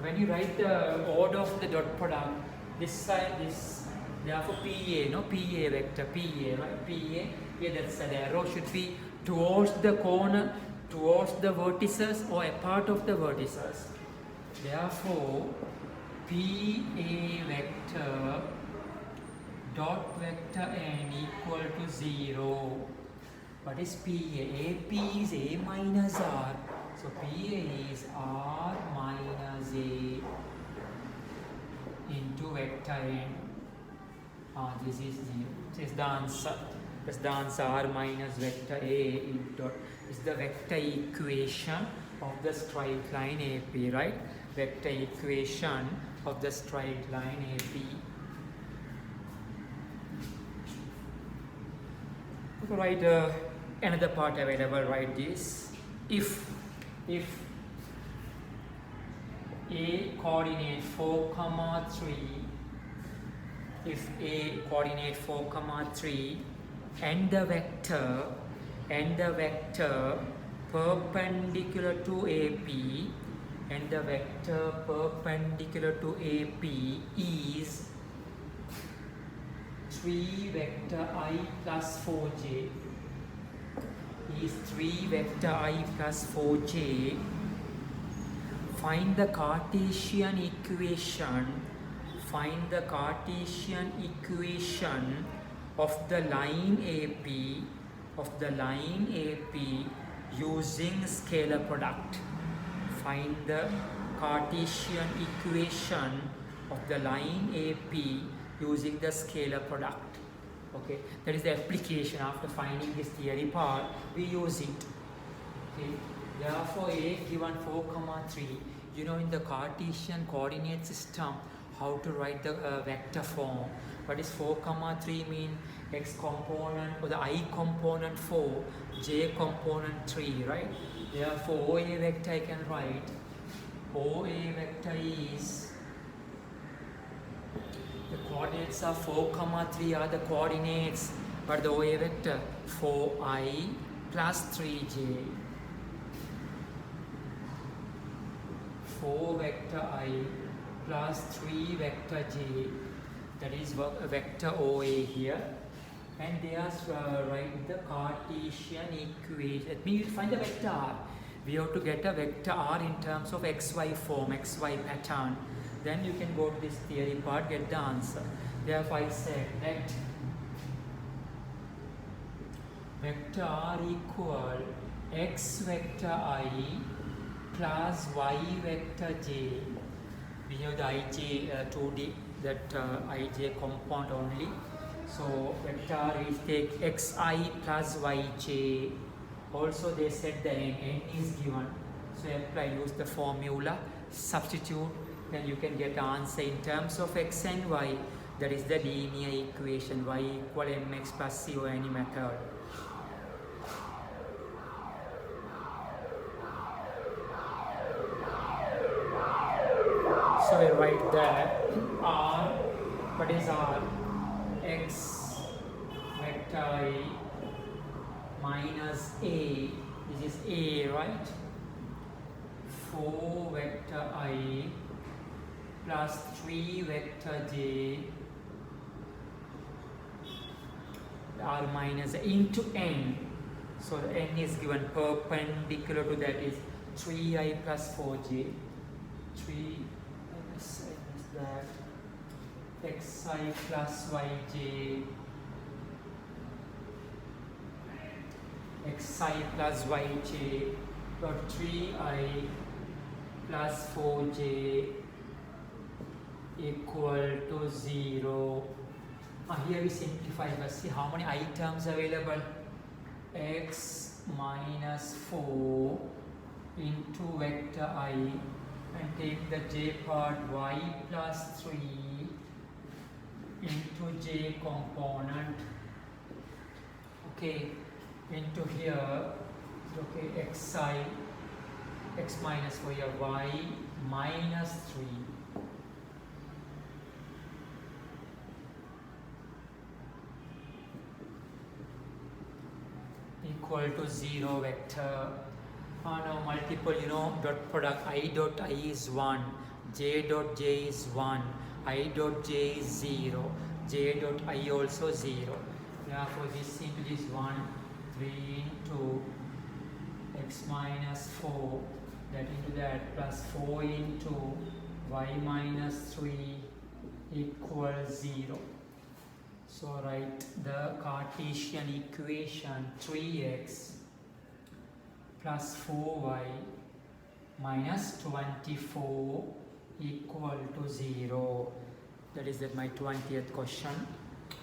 when you write the order of the dot product, this side, this, therefore PA vector, PA, right? PA, here that's the arrow should be towards the corner, towards the vertices or a part of the vertices. Therefore, PA vector dot vector N equal to 0. What is PA? AP is A minus R. So PA is R minus A. into vector n. This is 0. This is the answer. That's the answer. R minus vector A into is the vector equation of the straight line AP, right? Vector equation of the straight line AP. Write another part available. Write this. If A coordinate 4, 3, if A coordinate 4, 3 and the vector perpendicular to AP and the vector perpendicular to AP is 3 vector I plus 4j, is 3 vector I plus 4j. Find the Cartesian equation. Find the Cartesian equation of the line AP using scalar product. Find the Cartesian equation of the line AP using the scalar product. Okay, that is the application. After finding this theory part, we use it. Okay, therefore A given 4, 3. You know, in the Cartesian coordinate system, how to write the vector form. What is 4, 3 mean? X component or the I component 4, J component 3, right? Therefore OA vector I can write. OA vector is, the coordinates are 4, 3 are the coordinates, but the OA vector 4I plus 3j. 4 vector I plus 3 vector j, that is vector OA here, and they are write the Cartesian equation. That means you find the vector R. We have to get a vector R in terms of XY form, XY pattern. Then you can go to this theory part, get the answer. Therefore I said that vector R equal X vector I plus Y vector j. We have the ij 2D, that ij compound only. So vector is take xi plus yj. Also they said the n is given. So apply, use the formula, substitute, then you can get answer in terms of x and y. That is the linear equation, y equal mx plus c or any method. So I write that R, what is R? X vector I minus A, this is A, right? 4 vector I plus 3 vector j, R minus into n. So the n is given perpendicular to that is 3i plus 4j. 3 that xi plus yj, xi plus yj dot 3i plus 4j equal to 0. Here we simplify. Let's see how many I terms available. X minus 4 into vector I, and take the j part, y plus 3 into j component, okay, into here, okay, xi, x minus 4 here, y minus 3 equal to 0 vector. Now multiple, you know, dot product I dot I is 1, j dot j is 1, I dot j is 0, j dot I also 0. Therefore this into this 1, 3 into x minus 4, that into that, plus 4 into y minus 3 equals 0. So write the Cartesian equation 3x plus 4y minus 24 equal to 0. That is my 20th question.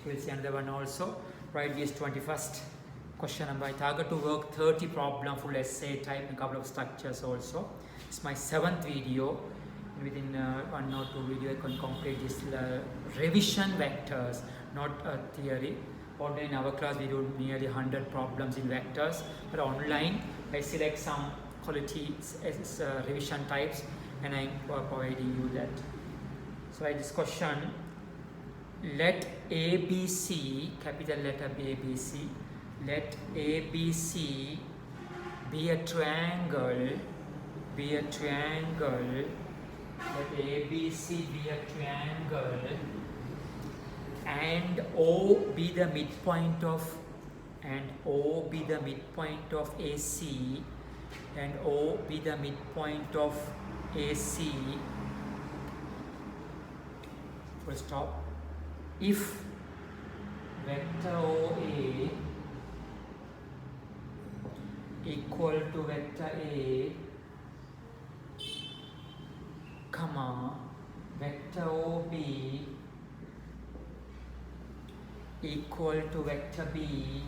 We'll see another one also. Write this 21st question number. I target to work 30 problem full essay type and a couple of structures also. It's my 7th video. Within 1 or 2 video I can complete this revision vectors, not theory. Although in our class we do nearly 100 problems in vectors, but online I select some quality revision types and I am providing you that. So write this question. Let ABC, capital letter ABC, let ABC be a triangle, let ABC be a triangle and O be the midpoint of AC and O be the midpoint of AC. Full stop. If vector OA equal to vector A, comma, vector OB equal to vector B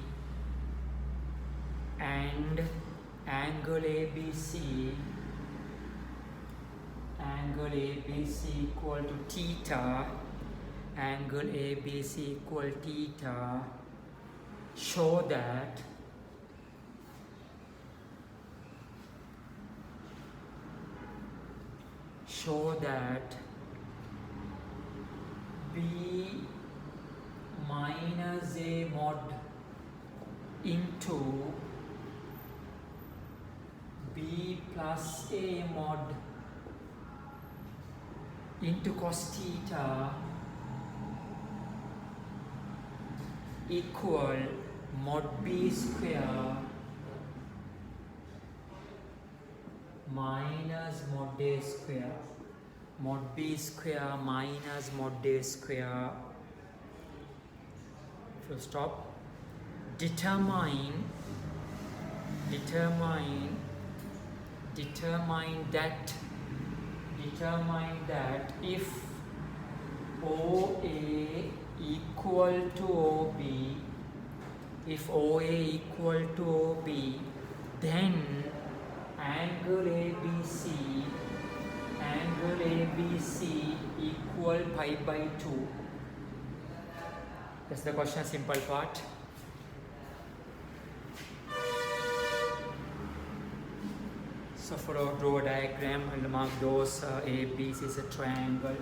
and angle ABC equal to theta, angle ABC equal theta, show that B minus A mod into B plus A mod into cos theta equal mod B square minus mod A square, mod B square minus mod A square. Full stop. Determine that if OA equal to OB, then angle ABC equal pi by 2. That's the question, simple part. So draw a diagram and mark those ABC is a triangle.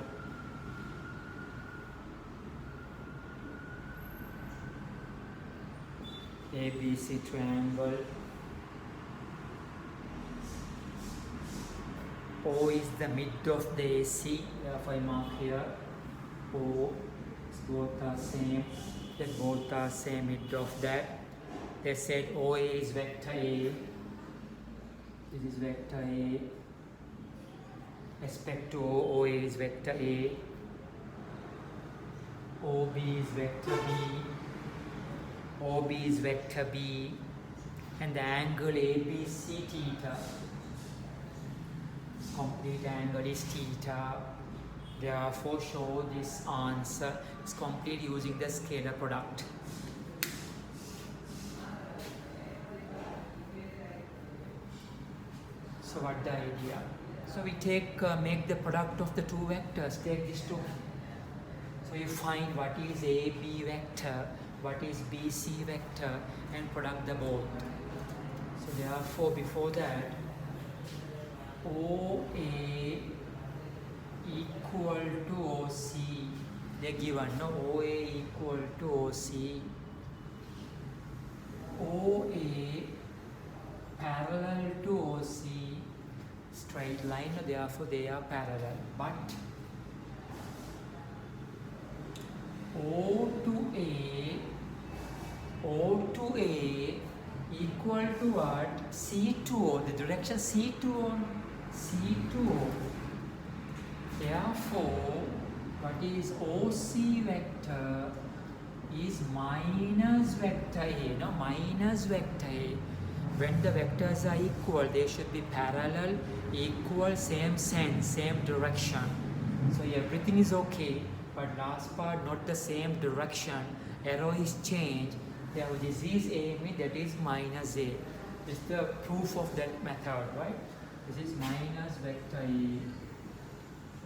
ABC triangle. O is the mid of the AC, therefore I mark here O. Both are same, then both are same mid of that. They said OA is vector A. This is vector A. Respect to OA is vector A. OB is vector B. And the angle ABC theta. Complete angle is theta. Therefore, show this answer is complete using the scalar product. So what the idea? So we make the product of the two vectors. Take these two. So you find what is AB vector, what is BC vector, and product the both. So therefore, before that, OA equal to OC, they given, no? OA equal to OC, OA parallel to OC, straight line, therefore they are parallel, but O to A equal to what? C to O, the direction C to O. Therefore, what is OC vector is minus vector A, no? Minus vector A. When the vectors are equal, they should be parallel, equal, same sense, same direction. So everything is okay. but last part not the same direction, arrow is changed. Therefore this is A, that is minus A. This is the proof of that method, right? This is minus vector A.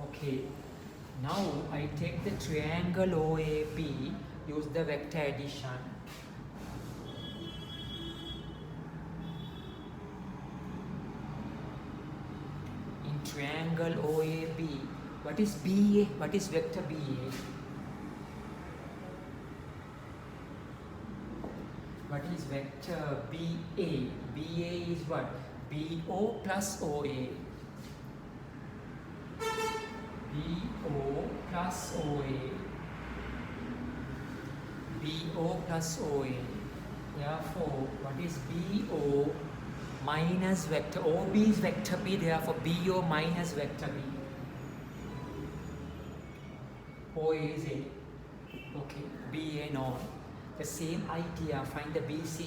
Okay, now I take the triangle OAB, use the vector addition. In triangle OAB, what is BA? What is vector BA? What is vector BA? BA is what? BO plus OA. BO plus OA. BO plus OA. Therefore, what is BO minus vector? OB is vector B, therefore BO minus vector B. OA is A. Okay, BA known. The same idea, find the BC,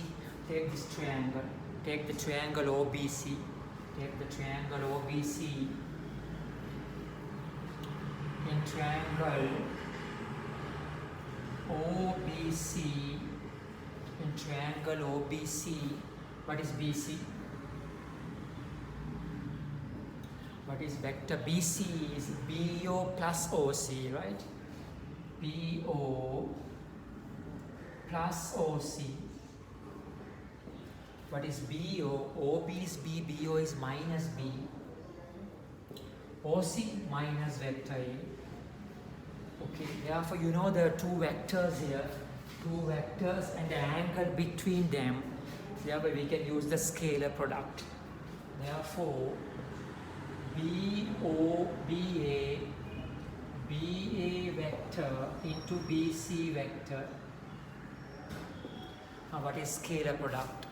take this triangle, take the triangle OBC, take the triangle OBC. In triangle OBC, in triangle OBC, what is BC? What is vector BC is BO plus OC, right? BO plus OC. What is BO? OB is B, BO is minus B. OC minus vector A. Okay, therefore you know there are two vectors here, two vectors and the angle between them. Therefore we can use the scalar product. Therefore BO, BA, BA vector into BC vector. Now what is scalar product?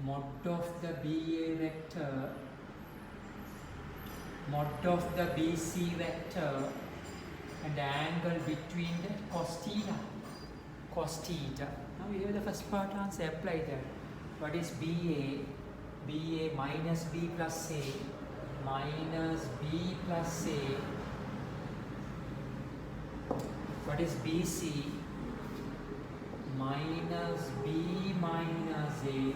Mod of the BA vector, mod of the BC vector, and the angle between the cos theta. Cos theta. Now we have the first part answer, apply that. What is BA? BA minus B plus A, minus B plus A. What is BC? Minus B minus A.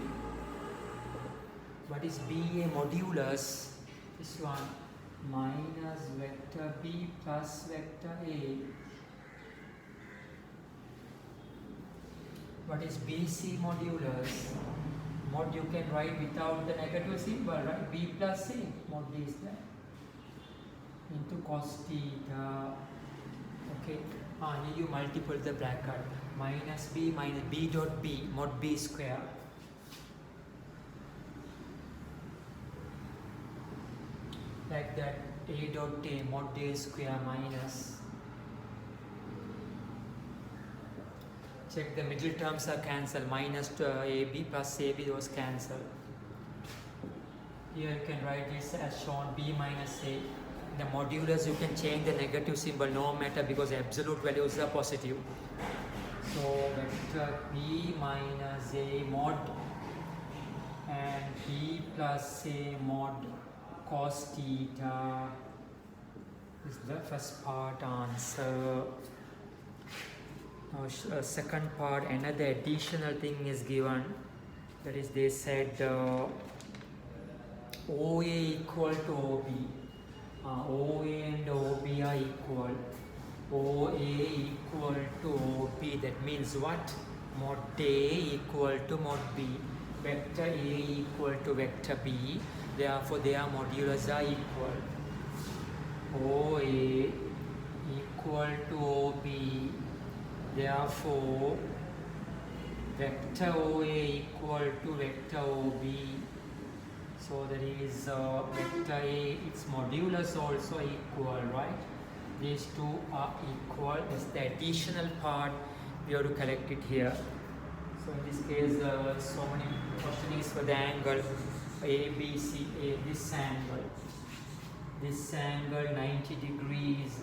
What is BA modulus? This one, minus vector B plus vector A. What is BC modulus? Mod you can write without the negative symbol, right? B plus A, mod is that. Into cos theta. Okay, here you multiply the bracket. Minus B minus B dot B, mod B square. Like that, A dot A, mod A square minus. Check the middle terms are cancelled. Minus to AB plus AB was cancelled. Here you can write this as shown, B minus A. The modulus you can change the negative symbol no matter because absolute values are positive. So vector B minus A mod and B plus A mod cos theta is the first part answer. Now second part, another additional thing is given, that is they said OA equal to OB. OA and OB are equal. OA equal to OB, that means what? Mod A equal to mod B. Vector A equal to vector B. Therefore their modulus are equal. OA equal to OB. Therefore, vector OA equal to vector OB. So that is vector A, its modulus also equal, right? These two are equal. That's the additional part we have to collect it here. So in this case, so many questions is for the angle ABC, this angle 90 degrees.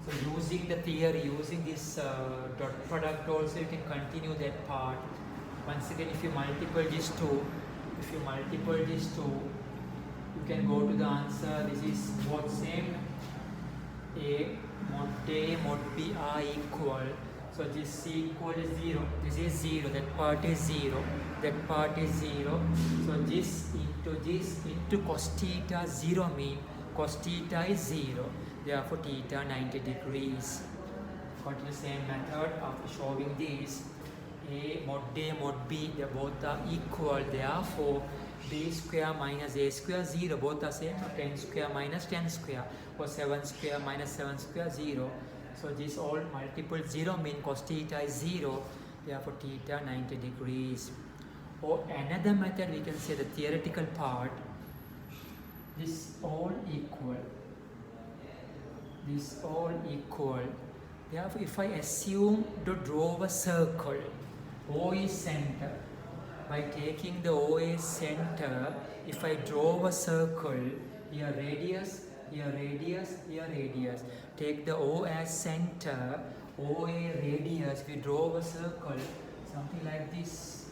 So using the theory, using this dot product also, you can continue that part. Once again, if you multiply these two, you can go to the answer. This is both same. A mod A, mod B are equal. So this equal is 0. This is 0. That part is 0. That part is 0. So this into cos theta 0 mean cos theta is 0. Therefore theta 90 degrees. Continue the same method after showing this. A, mod B, they both are equal. Therefore B square minus A square 0. Both are same. So 10 square minus 10 square. Or 7 square minus 7 square 0. So this all multiple 0 mean cos theta is 0. Therefore theta 90 degrees. Or another method we can say the theoretical part. This all equal. This all equal. Therefore if I assume to draw a circle, O is center. By taking the OA center, if I draw a circle, here radius, here radius, here radius. Take the O as center, OA radius, we draw a circle, something like this.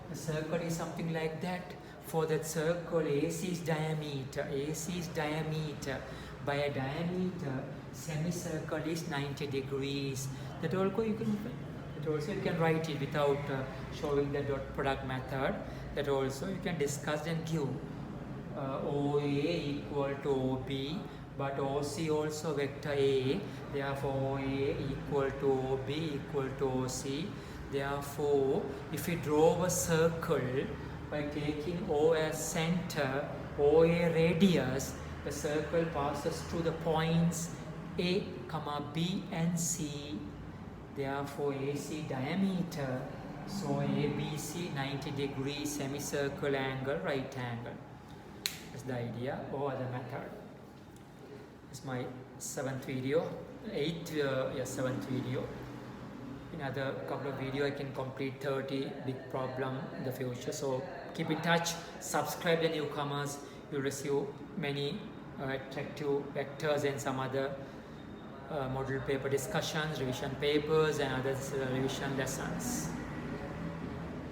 The circle is something like that. For that circle, AC is diameter. AC is diameter. By a diameter, semicircle is 90 degrees. That also you can write it without showing the dot product method. That also you can discuss and give OA equal to OB, but OC also vector A. Therefore OA equal to OB equal to OC. Therefore if we draw a circle by taking O as center, OA radius, the circle passes through the points A, B and C. Therefore AC diameter. So ABC 90 degree semicircle angle, right angle. That's the idea or other method. It's my 7th video. 7th video. In other couple of video I can complete 30 big problem in the future. So keep in touch, subscribe the newcomers. You'll receive many attractive vectors and some other model paper discussions, revision papers and other revision lessons.